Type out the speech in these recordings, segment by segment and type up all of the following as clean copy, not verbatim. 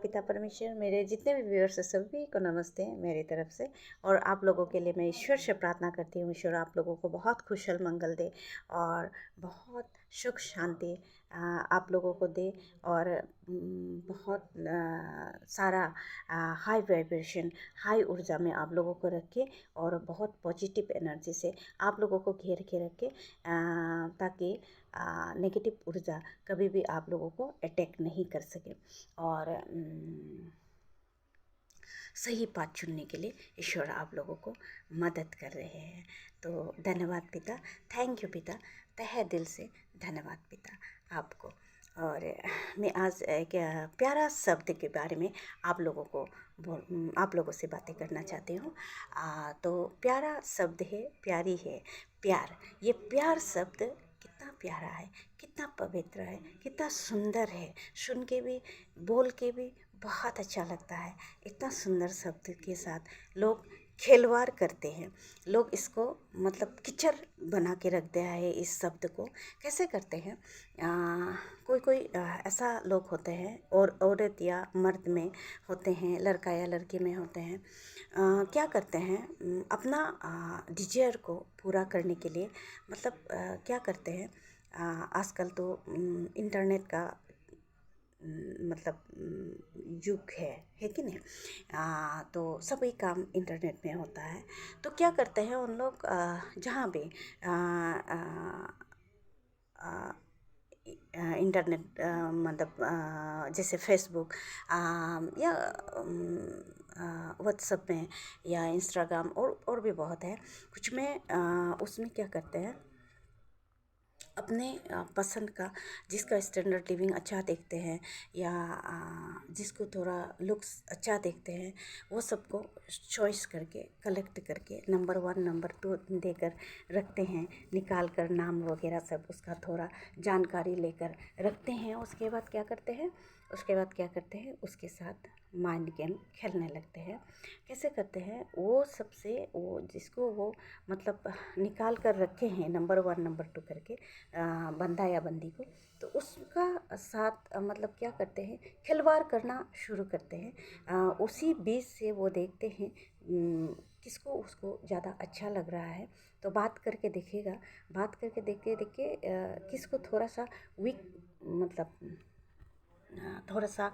पिता परमेश्वर, मेरे जितने भी व्यूअर्स हैं सभी को नमस्ते मेरी तरफ से। और आप लोगों के लिए मैं ईश्वर से प्रार्थना करती हूँ, ईश्वर आप लोगों को बहुत कुशल मंगल दे और बहुत सुख शांति आप लोगों को दे। और बहुत सारा हाई वाइब्रेशन, हाई ऊर्जा में आप लोगों को रखे और बहुत पॉजिटिव एनर्जी से आप लोगों को घेर के रखे, ताकि नेगेटिव ऊर्जा कभी भी आप लोगों को अटैक नहीं कर सके। और सही बात चुनने के लिए ईश्वर आप लोगों को मदद कर रहे हैं। तो धन्यवाद पिता, थैंक यू पिता, तहे दिल से धन्यवाद पिता आपको। और मैं आज एक प्यारा शब्द के बारे में आप लोगों से बातें करना चाहती हूँ। तो प्यारा शब्द है, प्यारी है, प्यार। ये प्यार शब्द कितना प्यारा है, कितना पवित्र है, कितना सुंदर है, सुन के भी बोल के भी बहुत अच्छा लगता है। इतना सुंदर शब्द के साथ लोग खिलवाड़ करते हैं, लोग इसको मतलब कीचड़ बना के रख दिया है। इस शब्द को कैसे करते हैं? कोई ऐसा लोग होते हैं, और औरत या मर्द में होते हैं, लड़का या लड़की में होते हैं, क्या करते हैं अपना डिजायर को पूरा करने के लिए, मतलब क्या करते हैं, आजकल तो इंटरनेट का मतलब युग है कि नहीं? तो सभी काम इंटरनेट में होता है। तो क्या करते हैं उन लोग, जहाँ भी इंटरनेट मतलब जैसे फेसबुक या व्हाट्सएप में या इंस्टाग्राम और भी बहुत है कुछ में, उसमें क्या करते हैं अपने पसंद का, जिसका स्टैंडर्ड लिविंग अच्छा देखते हैं या जिसको थोड़ा लुक्स अच्छा देखते हैं, वो सबको चॉइस करके कलेक्ट करके नंबर 1 नंबर 2 देकर रखते हैं, निकाल कर नाम वगैरह सब उसका थोड़ा जानकारी लेकर रखते हैं। उसके बाद क्या करते हैं, उसके साथ माइंड गेम खेलने लगते हैं। कैसे करते हैं? वो सबसे वो जिसको वो मतलब निकाल कर रखे हैं नंबर 1 नंबर 2 करके, बंदा या बंदी को, तो उसका साथ मतलब क्या करते हैं, खिलवाड़ करना शुरू करते हैं। उसी बीच से वो देखते हैं किसको उसको ज़्यादा अच्छा लग रहा है, तो बात करके देखेगा, बात करके देखते देखते किसको थोड़ा सा वीक मतलब थोड़ा सा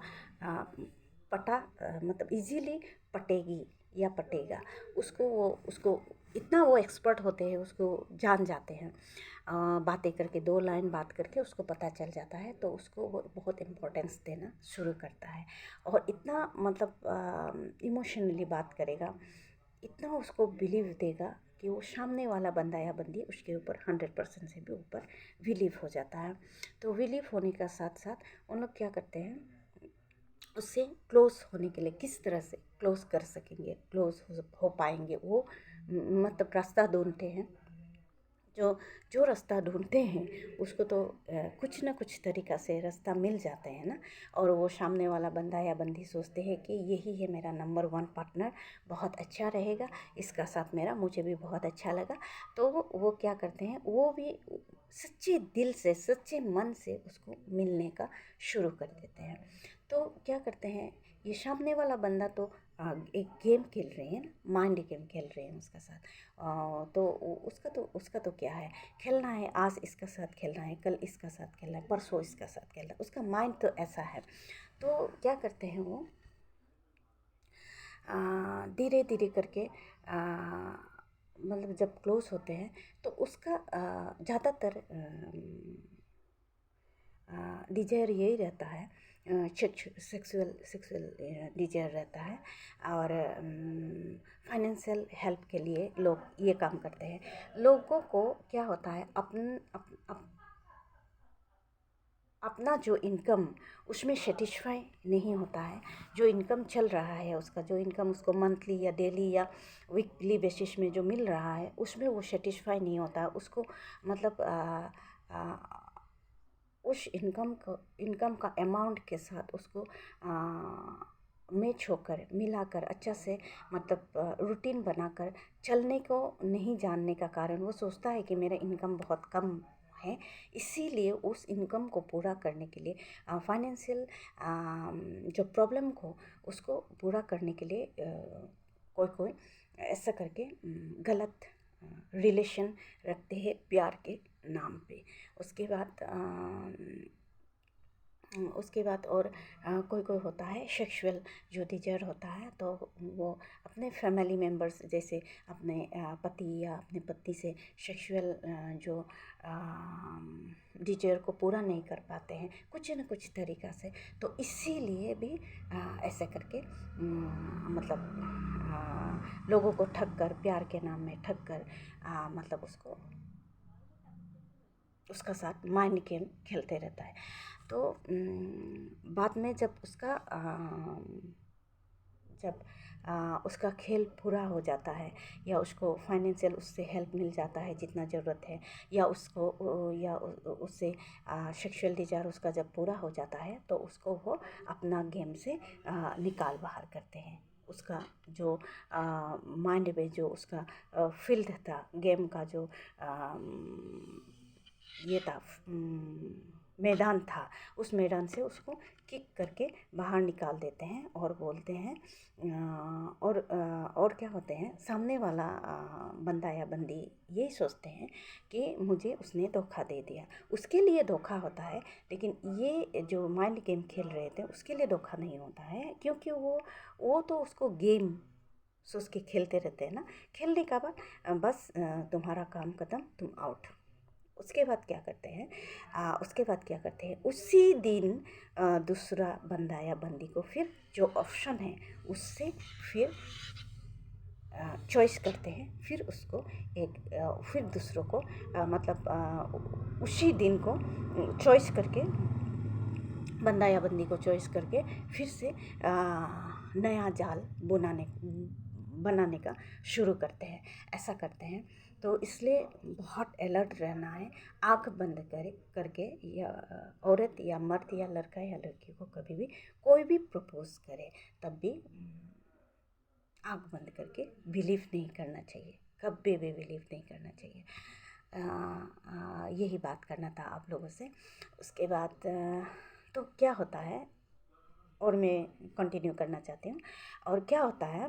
मतलब इजीली पटेगी या पटेगा, उसको इतना वो एक्सपर्ट होते हैं, उसको जान जाते हैं। बातें करके 2 लाइन बात करके उसको पता चल जाता है, तो उसको वो बहुत इम्पोर्टेंस देना शुरू करता है और इतना मतलब इमोशनली बात करेगा, इतना उसको बिलीव देगा कि वो सामने वाला बंदा या बंदी उसके ऊपर 100% से भी ऊपर बिलीव हो जाता है। तो बिलीव होने का साथ साथ उन लोग क्या करते हैं, उससे क्लोज होने के लिए किस तरह से क्लोज कर सकेंगे, क्लोज हो पाएंगे, वो मतलब रास्ता ढूंढते हैं। जो रास्ता ढूंढते हैं उसको तो कुछ ना कुछ तरीक़ा से रास्ता मिल जाते हैं ना। और वो सामने वाला बंदा या बंदी सोचते हैं कि यही है मेरा नंबर 1 पार्टनर, बहुत अच्छा रहेगा, इसका साथ मेरा मुझे भी बहुत अच्छा लगा। तो वो क्या करते हैं, वो भी सच्चे दिल से सच्चे मन से उसको मिलने का शुरू कर देते हैं। तो क्या करते हैं, ये सामने वाला बंदा तो एक गेम खेल रहे हैं ना, माइंड गेम खेल रहे हैं उसका साथ। तो उसका तो क्या है, खेलना है, आज इसका साथ खेलना है, कल इसका साथ खेलना है, परसों इसका साथ खेलना है, उसका माइंड तो ऐसा है। तो क्या करते हैं वो धीरे धीरे करके मतलब जब क्लोज होते हैं तो उसका ज़्यादातर डिजायर यही रहता है, सेक्सुअल डिजायर रहता है। और फाइनेंशियल हेल्प के लिए लोग ये काम करते हैं। लोगों को क्या होता है, अपना जो इनकम उसमें सेटिस्फाई नहीं होता है। जो इनकम चल रहा है उसका, जो इनकम उसको मंथली या डेली या वीकली बेसिस में जो मिल रहा है उसमें वो सेटिस्फाई नहीं होता। उसको मतलब उस इनकम का अमाउंट के साथ उसको मैच होकर मिलाकर अच्छा से मतलब रूटीन बनाकर चलने को नहीं जानने का कारण वो सोचता है कि मेरा इनकम बहुत कम है, इसीलिए उस इनकम को पूरा करने के लिए फाइनेंशियल जो प्रॉब्लम को उसको पूरा करने के लिए कोई कोई ऐसा करके गलत रिलेशन रखते हैं प्यार के नाम पे। उसके बाद और कोई कोई होता है सेक्सुअल जो डिजायर होता है, तो वो अपने फैमिली मेम्बर्स जैसे अपने पति या अपनी पत्नी से सेक्सुअल जो डिजायर को पूरा नहीं कर पाते हैं कुछ न कुछ तरीक़ा से, तो इसीलिए भी ऐसे करके मतलब लोगों को ठग कर, प्यार के नाम में ठग कर मतलब उसका साथ माइंड गेम खेलते रहता है। तो बाद में जब उसका खेल पूरा हो जाता है या उसको फाइनेंशियल उससे हेल्प मिल जाता है जितना ज़रूरत है, या उससे सेक्सुअल डिज़ायर उसका जब पूरा हो जाता है, तो उसको वो अपना गेम से निकाल बाहर करते हैं। उसका जो माइंड में जो उसका फील्ड था, गेम का जो ये था मैदान था, उस मैदान से उसको किक करके बाहर निकाल देते हैं और बोलते हैं और क्या होते हैं, सामने वाला बंदा या बंदी यही सोचते हैं कि मुझे उसने धोखा दे दिया, उसके लिए धोखा होता है। लेकिन ये जो माइंड गेम खेल रहे थे उसके लिए धोखा नहीं होता है, क्योंकि वो तो उसको गेम सोच के खेलते रहते हैं ना। खेलने का बाद बस तुम्हारा काम ख़त्म, तुम आउट। उसके बाद क्या करते हैं उसी दिन दूसरा बंदा या बंदी को फिर जो ऑप्शन है उससे फिर चॉइस करते हैं, फिर उसको फिर दूसरों को मतलब उसी दिन को चॉइस करके, बंदा या बंदी को चॉइस करके फिर से नया जाल बनाने का शुरू करते हैं, ऐसा करते हैं। तो इसलिए बहुत अलर्ट रहना है। आँख बंद करके या औरत या मर्द या लड़का या लड़की को कभी भी कोई भी प्रपोज करे तब भी आँख बंद करके बिलीव नहीं करना चाहिए, कभी भी बिलीव नहीं करना चाहिए। यही बात करना था आप लोगों से। उसके बाद तो क्या होता है, और मैं कंटिन्यू करना चाहती हूँ। और क्या होता है,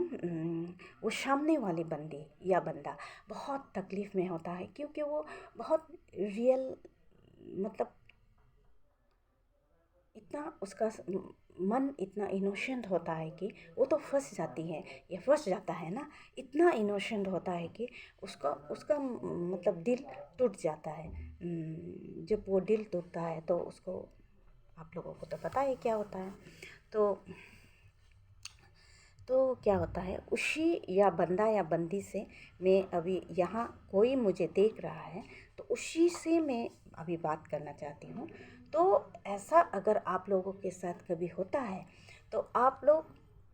वो सामने वाली बंदी या बंदा बहुत तकलीफ़ में होता है, क्योंकि वो बहुत रियल मतलब इतना उसका मन इतना इनोसेंट होता है कि वो तो फंस जाती है या फंस जाता है ना, इतना इनोसेंट होता है कि उसका मतलब दिल टूट जाता है। जब वो दिल टूटता है तो उसको, आप लोगों को तो पता है क्या होता है। तो क्या होता है, उसी या बंदा या बंदी से मैं अभी यहाँ कोई मुझे देख रहा है तो उसी से मैं अभी बात करना चाहती हूँ। तो ऐसा अगर आप लोगों के साथ कभी होता है तो आप लोग,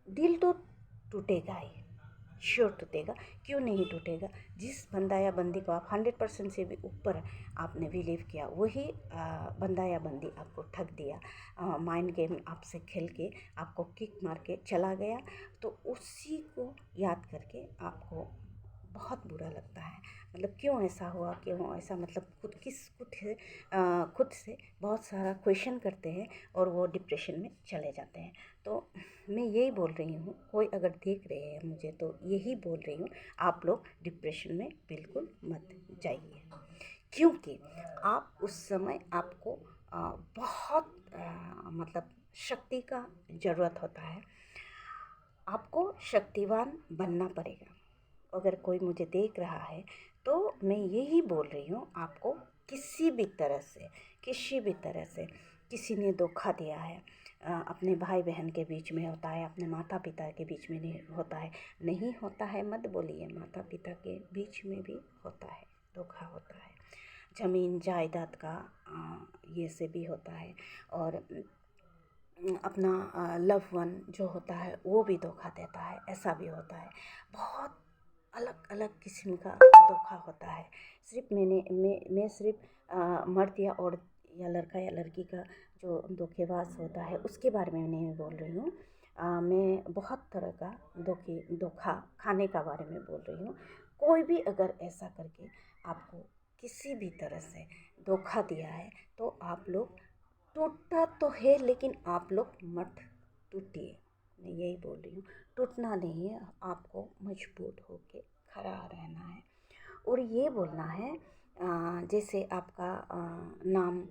दिल तो टूटेगा ही, श्योर टूटेगा, क्यों नहीं टूटेगा। जिस बंदा या बंदी को आप 100% से भी ऊपर आपने बिलीव किया, वही बंदा या बंदी आपको ठग दिया, माइंड गेम आपसे खेल के आपको किक मार के चला गया, तो उसी को याद करके आपको बहुत बुरा लगता है। मतलब क्यों ऐसा हुआ, क्यों ऐसा, मतलब खुद से बहुत सारा क्वेश्चन करते हैं और वो डिप्रेशन में चले जाते हैं। तो मैं यही बोल रही हूँ, कोई अगर देख रहे हैं मुझे तो यही बोल रही हूँ, आप लोग डिप्रेशन में बिल्कुल मत जाइए, क्योंकि आप उस समय आपको बहुत मतलब शक्ति का ज़रूरत होता है। आपको शक्तिवान बनना पड़ेगा। अगर कोई मुझे देख रहा है तो मैं यही बोल रही हूँ, आपको किसी भी तरह से किसी ने धोखा दिया है, अपने भाई बहन के बीच में होता है, अपने माता पिता के बीच में नहीं होता है मत बोलिए, माता पिता के बीच में भी होता है, धोखा होता है। ज़मीन जायदाद का ये से भी होता है, और अपना लव वन जो होता है वो भी धोखा देता है, ऐसा भी होता है। बहुत अलग अलग किस्म का धोखा होता है। सिर्फ मैं सिर्फ मर्द या औरत या लड़का या लड़की का जो धोखेबाज होता है उसके बारे में नहीं बोल रही हूँ। मैं बहुत तरह का धोखा खाने का बारे में बोल रही हूँ। कोई भी अगर ऐसा करके आपको किसी भी तरह से धोखा दिया है तो आप लोग, टूटा तो है लेकिन आप लोग मत टूटिए। मैं यही बोल रही हूँ, टूटना नहीं है, आपको मजबूत होके खड़ा रहना है। और ये बोलना है, जैसे आपका नाम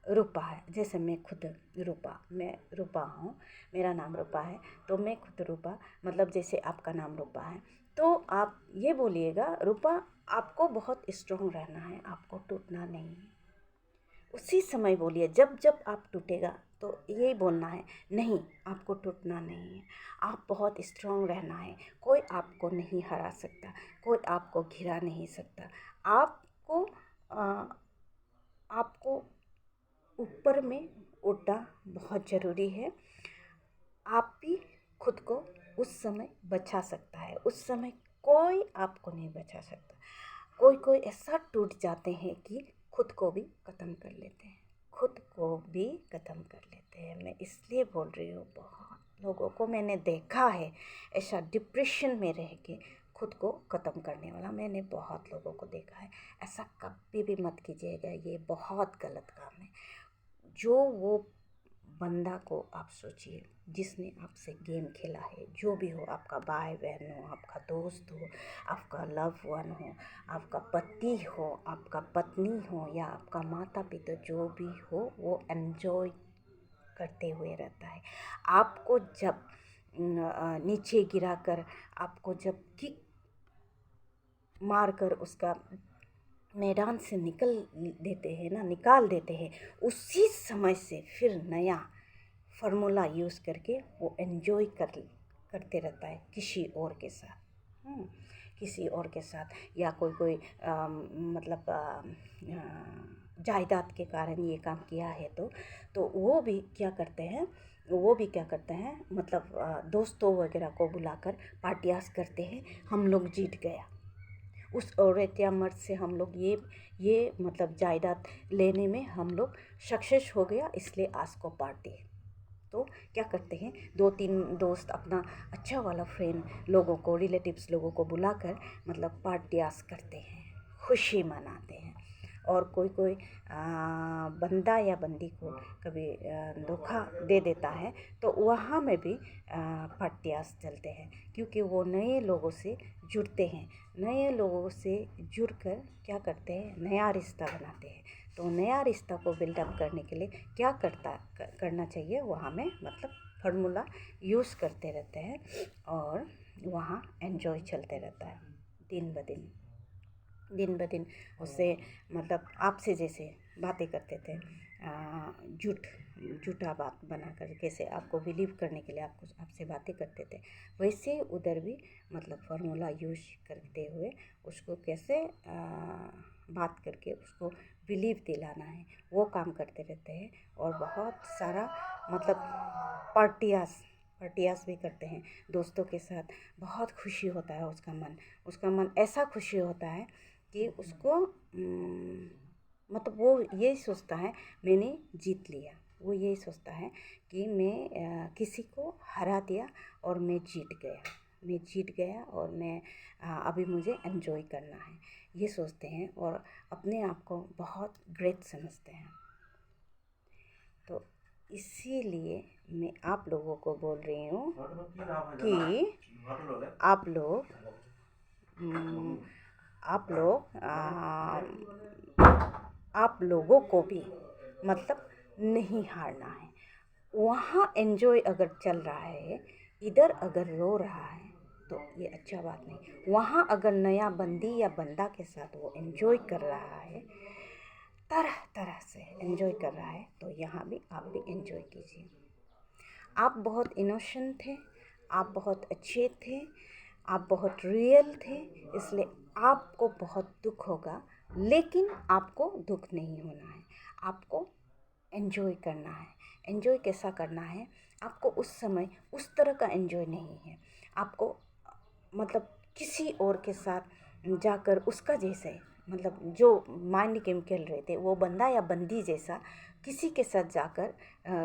रूपा है, जैसे मैं खुद रूपा, मैं रूपा हूँ, मेरा नाम रूपा है, तो मैं खुद रूपा, मतलब जैसे आपका नाम रूपा है, तो आप ये बोलिएगा, रूपा आपको बहुत स्ट्रांग रहना है, आपको टूटना नहीं है। उसी समय बोलिए, जब जब आप टूटेगा तो यही बोलना है, नहीं आपको टूटना नहीं है, आप बहुत स्ट्रांग रहना है, कोई आपको नहीं हरा सकता, कोई आपको घिरा नहीं सकता। आपको आपको ऊपर में उड़ना बहुत ज़रूरी है। आप भी खुद को उस समय बचा सकता है, उस समय कोई आपको नहीं बचा सकता। कोई कोई ऐसा टूट जाते हैं कि खुद को भी ख़त्म कर लेते हैं, खुद को भी ख़त्म कर लेते हैं। मैं इसलिए बोल रही हूँ, बहुत लोगों को मैंने देखा है ऐसा डिप्रेशन में रह के खुद को ख़त्म करने वाला, मैंने बहुत लोगों को देखा है। ऐसा कभी भी मत कीजिएगा, ये बहुत गलत काम है। जो वो बंदा को आप सोचिए जिसने आपसे गेम खेला है, जो भी हो, आपका भाई बहन हो, आपका दोस्त हो, आपका लव वन हो, आपका पति हो, आपका पत्नी हो, या आपका माता पिता, जो भी हो, वो एन्जॉय करते हुए रहता है। आपको जब नीचे गिराकर, आपको जब किक मारकर उसका मैदान से निकाल देते हैं, उसी समय से फिर नया फार्मूला यूज़ करके वो एन्जॉय करते रहता है किसी और के साथ। किसी और के साथ, या कोई कोई मतलब जायदाद के कारण ये काम किया है, तो वो भी क्या करते हैं, मतलब दोस्तों वगैरह को बुलाकर पार्टियाँ करते हैं, हम लोग जीत गया, उस औरत या मर्द से हम लोग ये मतलब जायदाद लेने में हम लोग सक्सेस हो गया, इसलिए आज को पार्टी। तो क्या करते हैं, 2-3 दोस्त अपना अच्छा वाला फ्रेंड लोगों को, रिलेटिव्स लोगों को बुलाकर मतलब पार्टियाँ करते हैं, खुशी मनाते हैं। और कोई कोई बंदा या बंदी को कभी धोखा दे देता है, तो वहाँ में भी पार्टियाँ चलते हैं, क्योंकि वो नए लोगों से जुड़ते हैं, नए लोगों से जुड़कर क्या करते हैं, नया रिश्ता बनाते हैं। तो नया रिश्ता को बिल्डअप करने के लिए क्या करना चाहिए, वहाँ में मतलब फार्मूला यूज़ करते रहते हैं, और वहाँ एन्जॉय चलते रहता है दिन ब दिन। उससे मतलब आपसे जैसे बातें करते थे, झूठा बात बनाकर, कैसे आपको बिलीव करने के लिए आपसे बातें करते थे, वैसे उधर भी मतलब फार्मूला यूज़ करते हुए उसको कैसे बात करके उसको बिलीव दिलाना है, वो काम करते रहते हैं। और बहुत सारा मतलब पार्टियास भी करते हैं दोस्तों के साथ। बहुत खुशी होता है उसका मन ऐसा खुशी होता है कि उसको मतलब वो यही सोचता है मैंने जीत लिया, वो यही सोचता है कि मैं किसी को हरा दिया और मैं जीत गया और मैं अभी मुझे एन्जॉय करना है, ये सोचते हैं और अपने आप को बहुत ग्रेट समझते हैं। तो इसीलिए मैं आप लोगों को बोल रही हूँ कि आप लोगों को भी मतलब नहीं हारना है। वहाँ एन्जॉय अगर चल रहा है, इधर अगर रो रहा है, तो ये अच्छा बात नहीं। वहाँ अगर नया बंदी या बंदा के साथ वो एन्जॉय कर रहा है, तरह तरह से एन्जॉय कर रहा है, तो यहाँ भी आप भी एन्जॉय कीजिए। आप बहुत इनोसेंट थे, आप बहुत अच्छे थे, आप बहुत रियल थे, इसलिए आपको बहुत दुख होगा, लेकिन आपको दुख नहीं होना है। आपको एन्जॉय करना है। एन्जॉय कैसा करना है, आपको उस समय उस तरह का एन्जॉय नहीं है। आपको मतलब किसी और के साथ जाकर उसका जैसे मतलब जो माइंड गेम खेल रहे थे, वो बंदा या बंदी जैसा किसी के साथ जाकर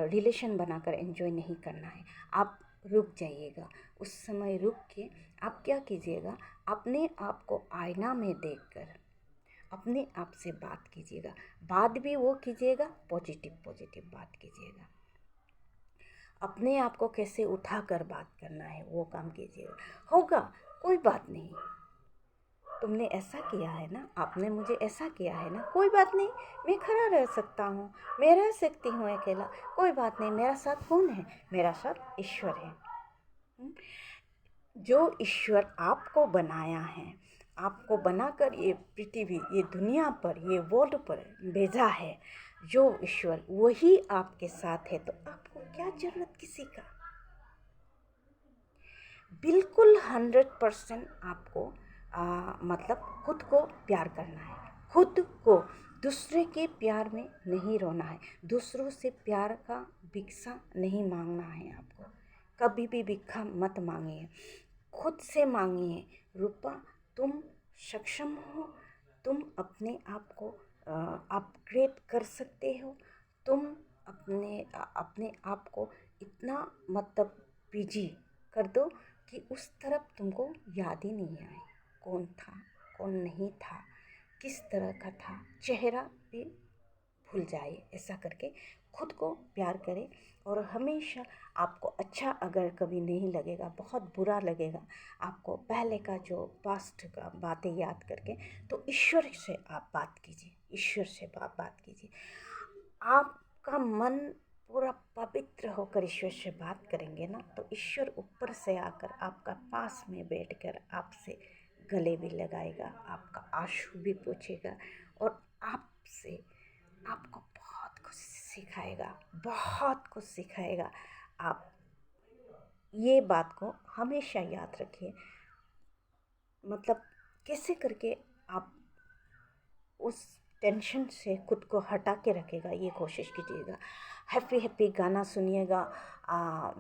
रिलेशन बनाकर एंजॉय नहीं करना है। आप रुक जाइएगा। उस समय रुक के आप क्या कीजिएगा, अपने आप को आईना में देखकर अपने आप से बात कीजिएगा। बात भी वो कीजिएगा, पॉजिटिव पॉजिटिव बात कीजिएगा। अपने आप को कैसे उठाकर बात करना है वो काम कीजिएगा। होगा, कोई बात नहीं, तुमने ऐसा किया है ना, आपने मुझे ऐसा किया है ना, कोई बात नहीं, मैं खड़ा रह सकता हूँ, मैं रह सकती हूँ अकेला, कोई बात नहीं, मेरा साथ कौन है, मेरा साथ ईश्वर है। जो ईश्वर आपको बनाया है, आपको बनाकर ये पृथ्वी, ये दुनिया पर, ये वर्ल्ड पर भेजा है, जो ईश्वर वही आपके साथ है, तो आपको क्या जरूरत किसी का। बिल्कुल 100% आपको मतलब खुद को प्यार करना है, खुद को, दूसरे के प्यार में नहीं रोना है, दूसरों से प्यार का भिक्षा नहीं मांगना है आपको, कभी भी भिक्षा मत मांगिए, खुद से मांगिए। रूपा, तुम सक्षम हो, तुम अपने आप को अपग्रेड कर सकते हो, तुम अपने आप को इतना मतलब बिजी कर दो कि उस तरफ तुमको याद ही नहीं आए कौन था कौन नहीं था, किस तरह का था, चेहरा भी भूल जाए। ऐसा करके खुद को प्यार करें। और हमेशा आपको अच्छा अगर कभी नहीं लगेगा, बहुत बुरा लगेगा आपको, पहले का जो पास्ट का बातें याद करके, तो ईश्वर से आप बात कीजिए, ईश्वर से बात कीजिए। आपका मन पूरा पवित्र होकर ईश्वर से बात करेंगे ना, तो ईश्वर ऊपर से आकर आपका पास में बैठकर आपसे गले भी लगाएगा, आपका आंसू भी पूछेगा, और आपसे आपको बहुत कुछ सिखाएगा, बहुत कुछ सिखाएगा। आप ये बात को हमेशा याद रखिए। मतलब कैसे करके आप उस टेंशन से खुद को हटा के रखेगा, ये कोशिश कीजिएगा। हैप्पी हैप्पी गाना सुनिएगा,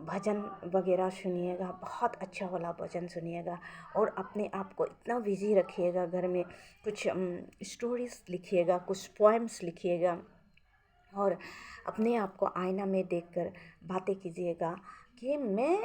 भजन वगैरह सुनिएगा, बहुत अच्छा वाला भजन सुनिएगा, और अपने आप को इतना बिजी रखिएगा, घर में कुछ स्टोरीज लिखिएगा, कुछ पोएम्स लिखिएगा, और अपने आप को आईना में देखकर बातें कीजिएगा कि मैं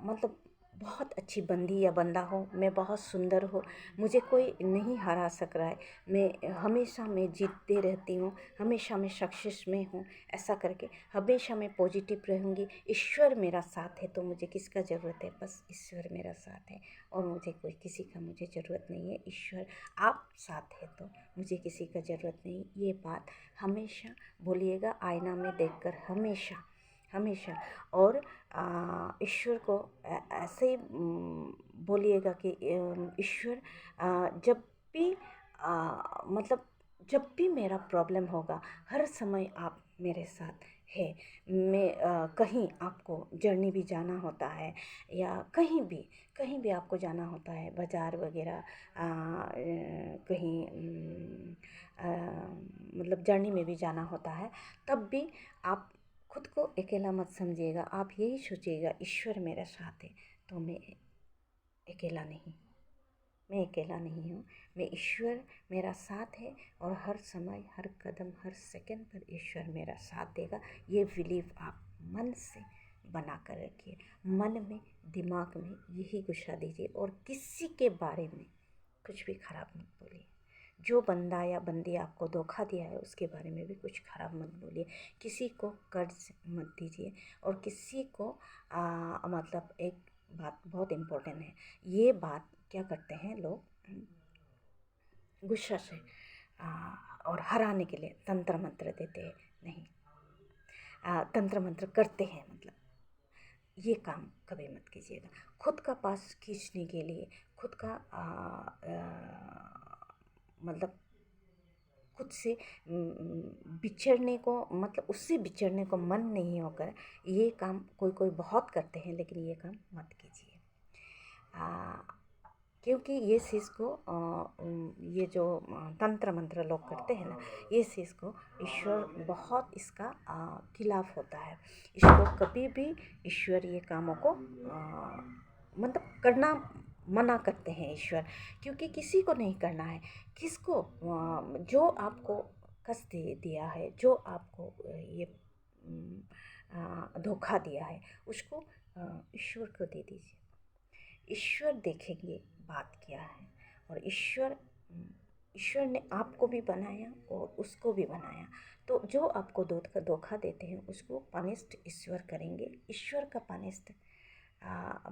मतलब बहुत अच्छी बंदी या बंदा हूँ, मैं बहुत सुंदर हूँ, मुझे कोई नहीं हरा सक रहा है, मैं जीतते रहती हूँ, हमेशा मैं सक्सेस में हूँ। ऐसा करके हमेशा मैं पॉजिटिव रहूँगी। ईश्वर मेरा साथ है तो मुझे किसका ज़रूरत है, बस ईश्वर मेरा साथ है, और मुझे कोई किसी का मुझे ज़रूरत नहीं है। ईश्वर आप साथ है तो मुझे किसी का ज़रूरत नहीं। ये बात हमेशा बोलिएगा आईना में देखकर, हमेशा हमेशा। और ईश्वर को ऐसे ही बोलिएगा कि ईश्वर, जब भी मतलब जब भी मेरा प्रॉब्लम होगा, हर समय आप मेरे साथ है। मैं कहीं आपको जर्नी भी जाना होता है, या कहीं भी आपको जाना होता है, बाज़ार वगैरह, कहीं मतलब जर्नी में भी जाना होता है, तब भी आप खुद को अकेला मत समझिएगा। आप यही सोचिएगा ईश्वर मेरे साथ है तो मैं अकेला नहीं, मैं अकेला नहीं हूँ, मैं ईश्वर मेरा साथ है, और हर समय, हर कदम, हर सेकंड पर ईश्वर मेरा साथ देगा। ये बिलीव आप मन से बना कर रखिए, मन में, दिमाग में यही घुसा दीजिए, और किसी के बारे में कुछ भी खराब मत बोलिए। जो बंदा या बंदी आपको धोखा दिया है उसके बारे में भी कुछ खराब मत बोलिए, किसी को कर्ज मत दीजिए, और किसी को मतलब एक बात बहुत इम्पोर्टेंट है, ये बात क्या करते हैं लोग, गुस्सा से और हराने के लिए तंत्र मंत्र देते हैं, नहीं, तंत्र मंत्र करते हैं, मतलब ये काम कभी मत कीजिएगा। खुद का पास खींचने के लिए, खुद का मतलब खुद से बिछड़ने को, मतलब उससे बिछड़ने को मन नहीं होकर, ये काम कोई कोई बहुत करते हैं, लेकिन ये काम मत कीजिए। क्योंकि ये चीज़ को ये जो तंत्र मंत्र लोग करते हैं ना, ये चीज़ को ईश्वर बहुत इसका खिलाफ होता है। इसको कभी भी ईश्वर ये कामों को मतलब करना मना करते हैं ईश्वर, क्योंकि किसी को नहीं करना है। किसको जो आपको कष्ट दिया है, जो आपको ये धोखा दिया है उसको ईश्वर को दे दीजिए। ईश्वर देखेंगे बात क्या है। और ईश्वर ने आपको भी बनाया और उसको भी बनाया, तो जो आपको धोखा देते हैं उसको पनिश्ड ईश्वर करेंगे। ईश्वर का पनिश्ड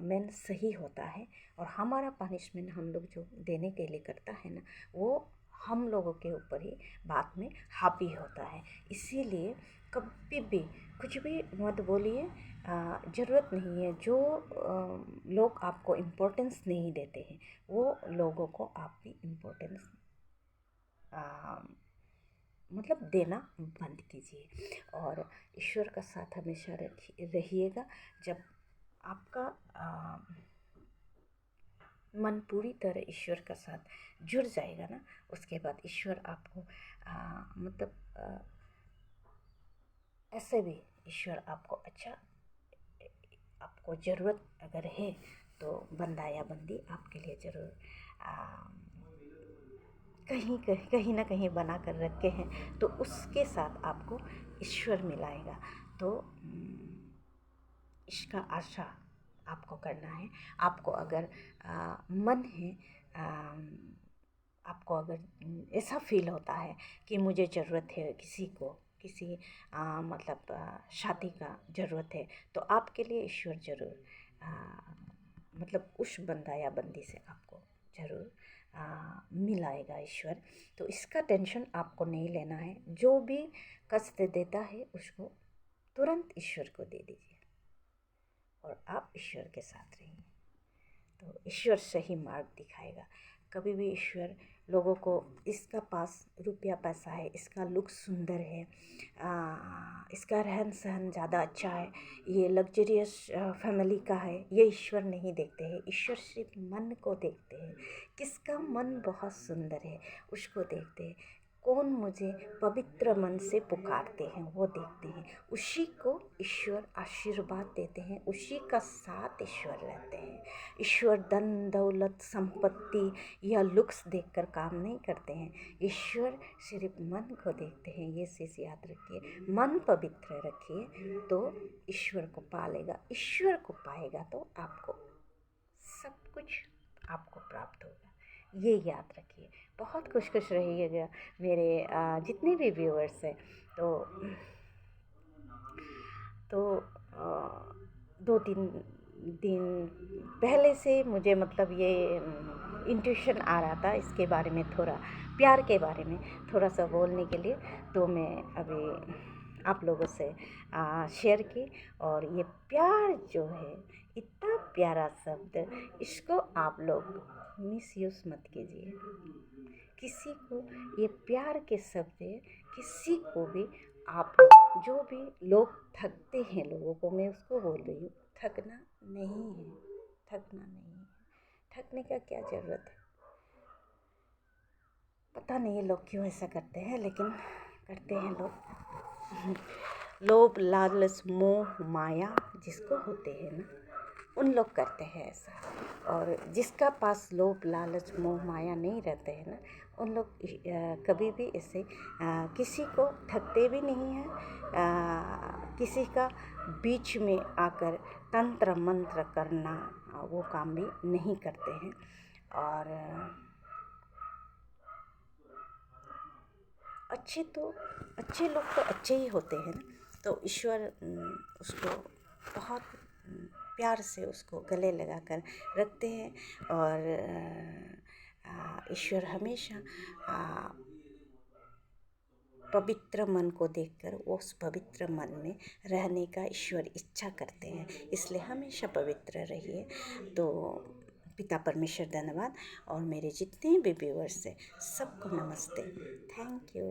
मेन सही होता है, और हमारा पनिशमेंट हम लोग जो देने के लिए करता है ना, वो हम लोगों के ऊपर ही बाद में हावी होता है। इसीलिए कभी भी कुछ भी मत बोलिए, ज़रूरत नहीं है। जो लोग आपको इम्पोर्टेंस नहीं देते हैं वो लोगों को आप भी इम्पोर्टेंस मतलब देना बंद कीजिए। और ईश्वर का साथ हमेशा रहिएगा। जब आपका मन पूरी तरह ईश्वर का साथ जुड़ जाएगा ना, उसके बाद ईश्वर आपको मतलब ऐसे भी ईश्वर आपको अच्छा, आपको ज़रूरत अगर है तो बंदा या बंदी आपके लिए ज़रूर कहीं ना कहीं बना कर रखे हैं, तो उसके साथ आपको ईश्वर मिलाएगा। तो इसका आशा आपको करना है। आपको अगर मन है, आपको अगर ऐसा फील होता है कि मुझे ज़रूरत है किसी मतलब शादी का ज़रूरत है, तो आपके लिए ईश्वर ज़रूर मतलब उस बंदा या बंदी से आपको ज़रूर मिलाएगा ईश्वर। तो इसका टेंशन आपको नहीं लेना है। जो भी कष्ट देता है उसको तुरंत ईश्वर को दे दीजिए और आप ईश्वर के साथ रहिए, तो ईश्वर सही मार्ग दिखाएगा। कभी भी ईश्वर लोगों को, इसका पास रुपया पैसा है, इसका लुक सुंदर है, इसका रहन सहन ज़्यादा अच्छा है, ये लग्जरियस फैमिली का है, ये ईश्वर नहीं देखते हैं। ईश्वर सिर्फ मन को देखते हैं। किसका मन बहुत सुंदर है उसको देखते हैं। कौन मुझे पवित्र मन से पुकारते हैं वो देखते हैं। उसी को ईश्वर आशीर्वाद देते हैं, उसी का साथ ईश्वर रहते हैं। ईश्वर धन दौलत संपत्ति या लुक्स देखकर काम नहीं करते हैं। ईश्वर सिर्फ मन को देखते हैं। ये चीज़ याद रखिए। मन पवित्र रखिए तो ईश्वर को पालेगा। ईश्वर को पाएगा तो आपको सब कुछ आपको प्राप्त होगा। ये याद रखिए। बहुत खुश खुश रहिएगा मेरे जितने भी व्यूअर्स हैं। तो 2-3 दिन पहले से मुझे मतलब ये इंट्यूशन आ रहा था इसके बारे में, थोड़ा प्यार के बारे में थोड़ा सा बोलने के लिए। तो मैं अभी आप लोगों से शेयर की। और ये प्यार जो है, इतना प्यारा शब्द, इसको आप लोग मिसयूज़ मत कीजिए। किसी को ये प्यार के शब्द है, किसी को भी आप जो भी लोग ठगते हैं लोगों को, मैं उसको बोल रही हूँ, ठगना नहीं है, ठगना नहीं है। ठगने का क्या ज़रूरत है? पता नहीं ये लोग क्यों ऐसा करते हैं, लेकिन करते हैं लोग। लोभ लालच मोह माया जिसको होते हैं ना, उन लोग करते हैं ऐसा। और जिसका पास लोभ लालच मोह माया नहीं रहते हैं ना, उन लोग कभी भी ऐसे किसी को ठगते भी नहीं हैं। किसी का बीच में आकर तंत्र मंत्र करना वो काम भी नहीं करते हैं। और अच्छे लोग तो अच्छे ही होते हैं ना। तो ईश्वर उसको बहुत प्यार से उसको गले लगाकर रखते हैं। और ईश्वर हमेशा पवित्र मन को देखकर उस पवित्र मन में रहने का ईश्वर इच्छा करते हैं। इसलिए हमेशा पवित्र रहिए। तो पिता परमेश्वर धन्यवाद। और मेरे जितने भी व्यूअर्स हैं सबको नमस्ते। Thank you.